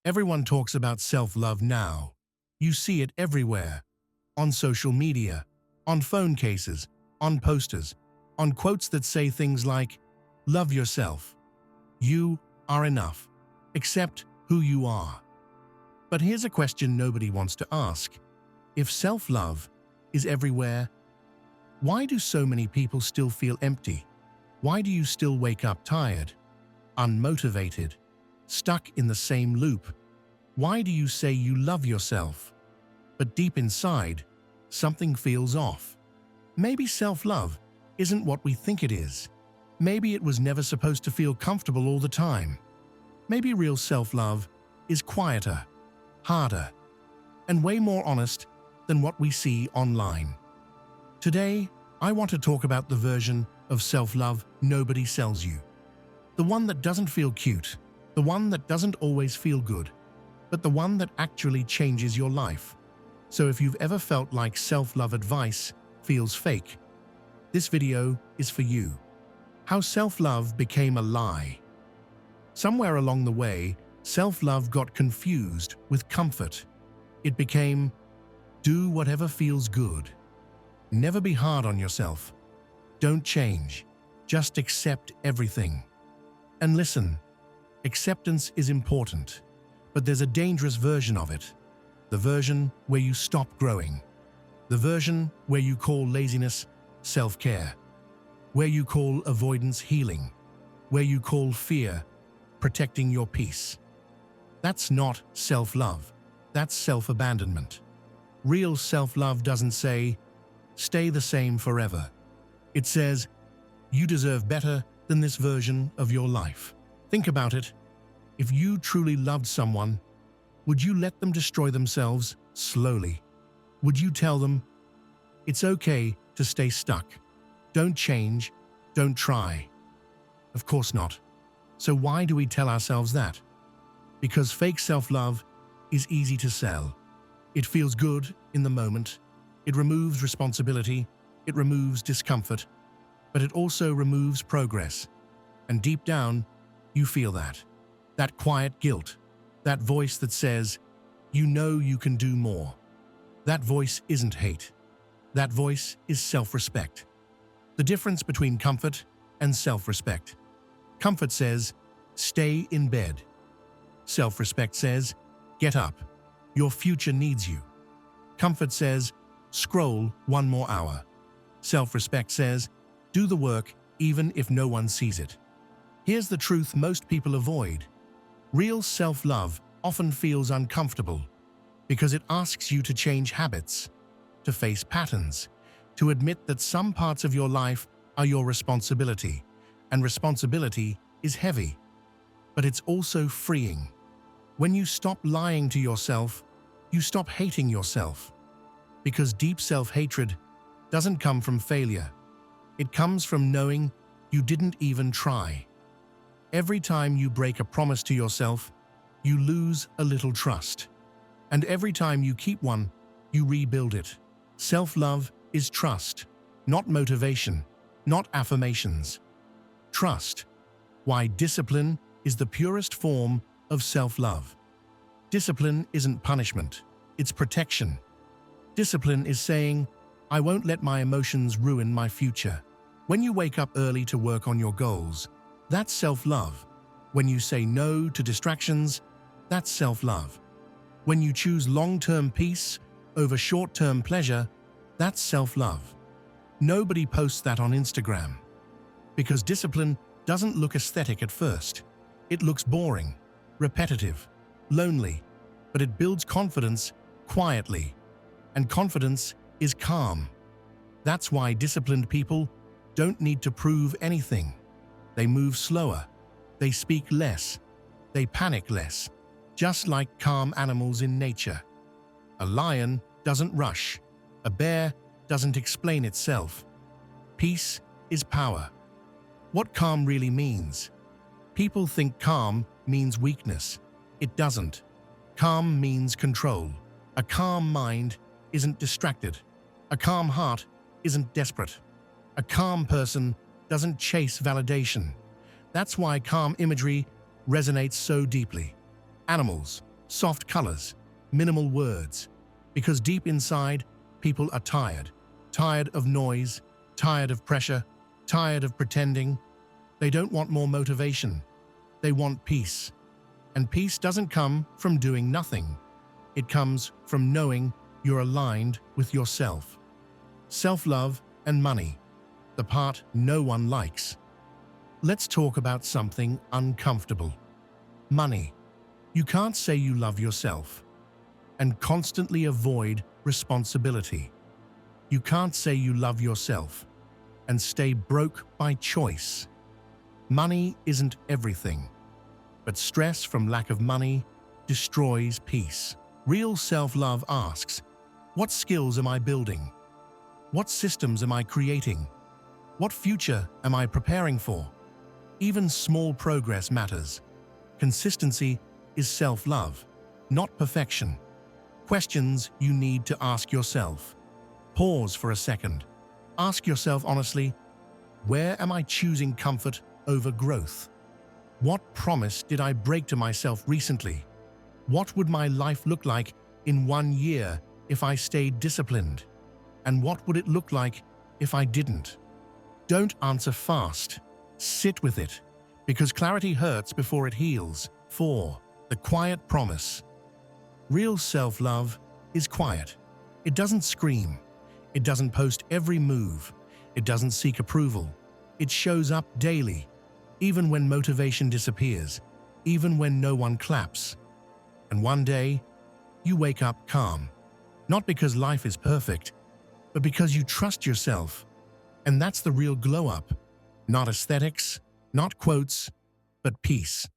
Everyone talks about self-love now. You see it everywhere. On social media, on phone cases, on posters, on quotes that say things like, "Love yourself. You are enough. Accept who you are." But here's a question nobody wants to ask. If self-love is everywhere, why do so many people still feel empty? Why do you still wake up tired, unmotivated, stuck in the same loop? Why do you say you love yourself, but deep inside, something feels off? Maybe self-love isn't what we think it is. Maybe it was never supposed to feel comfortable all the time. Maybe real self-love is quieter, harder, and way more honest than what we see online. Today, I want to talk about the version of self-love nobody sells you. The one that doesn't feel cute, the one that doesn't always feel good, but the one that actually changes your life. So if you've ever felt like self-love advice feels fake, this video is for you. How self-love became a lie. Somewhere along the way, self-love got confused with comfort. It became, do whatever feels good. Never be hard on yourself. Don't change. Just accept everything. And listen, acceptance is important, but there's a dangerous version of it. The version where you stop growing. The version where you call laziness self-care. Where you call avoidance healing. Where you call fear protecting your peace. That's not self-love. That's self-abandonment. Real self-love doesn't say, stay the same forever. It says, you deserve better than this version of your life. Think about it. If you truly loved someone, would you let them destroy themselves slowly? Would you tell them, it's okay to stay stuck? Don't change, don't try. Of course not. So why do we tell ourselves that? Because fake self-love is easy to sell. It feels good in the moment. It removes responsibility. It removes discomfort. But it also removes progress. And deep down, you feel that. That quiet guilt. That voice that says, you know you can do more. That voice isn't hate. That voice is self-respect. The difference between comfort and self-respect. Comfort says, stay in bed. Self-respect says, get up. Your future needs you. Comfort says, scroll one more hour. Self-respect says, do the work even if no one sees it. Here's the truth most people avoid. Real self-love often feels uncomfortable because it asks you to change habits, to face patterns, to admit that some parts of your life are your responsibility, and responsibility is heavy. But it's also freeing. When you stop lying to yourself, you stop hating yourself. Because deep self-hatred doesn't come from failure. It comes from knowing you didn't even try. Every time you break a promise to yourself, you lose a little trust. And every time you keep one, you rebuild it. Self-love is trust, not motivation, not affirmations. Trust. Why discipline is the purest form of self-love. Discipline isn't punishment, it's protection. Discipline is saying, I won't let my emotions ruin my future. When you wake up early to work on your goals, that's self-love. When you say no to distractions, that's self-love. When you choose long-term peace over short-term pleasure, that's self-love. Nobody posts that on Instagram. Because discipline doesn't look aesthetic at first. It looks boring, repetitive, lonely, but it builds confidence quietly. And confidence is calm. That's why disciplined people don't need to prove anything. They move slower. They speak less. They panic less. Just like calm animals in nature. A lion doesn't rush. A bear doesn't explain itself. Peace is power. What calm really means? People think calm means weakness. It doesn't. Calm means control. A calm mind isn't distracted. A calm heart isn't desperate. A calm person doesn't chase validation. That's why calm imagery resonates so deeply. Animals, soft colors, minimal words. Because deep inside, people are tired. Tired of noise, tired of pressure, tired of pretending. They don't want more motivation. They want peace. And peace doesn't come from doing nothing. It comes from knowing you're aligned with yourself. Self-love and money, the part no one likes. Let's talk about something uncomfortable. Money. You can't say you love yourself and constantly avoid responsibility. You can't say you love yourself and stay broke by choice. Money isn't everything, but stress from lack of money destroys peace. Real self-love asks, what skills am I building? What systems am I creating? What future am I preparing for? Even small progress matters. Consistency is self-love, not perfection. Questions you need to ask yourself. Pause for a second. Ask yourself honestly, where am I choosing comfort over growth? What promise did I break to myself recently? What would my life look like in 1 year if I stayed disciplined? And what would it look like if I didn't? Don't answer fast. Sit with it, because clarity hurts before it heals. 4. The quiet promise. Real self-love is quiet. It doesn't scream. It doesn't post every move. It doesn't seek approval. It shows up daily, even when motivation disappears, even when no one claps. And one day, you wake up calm. Not because life is perfect, but because you trust yourself. And that's the real glow-up. Not aesthetics, not quotes, but peace.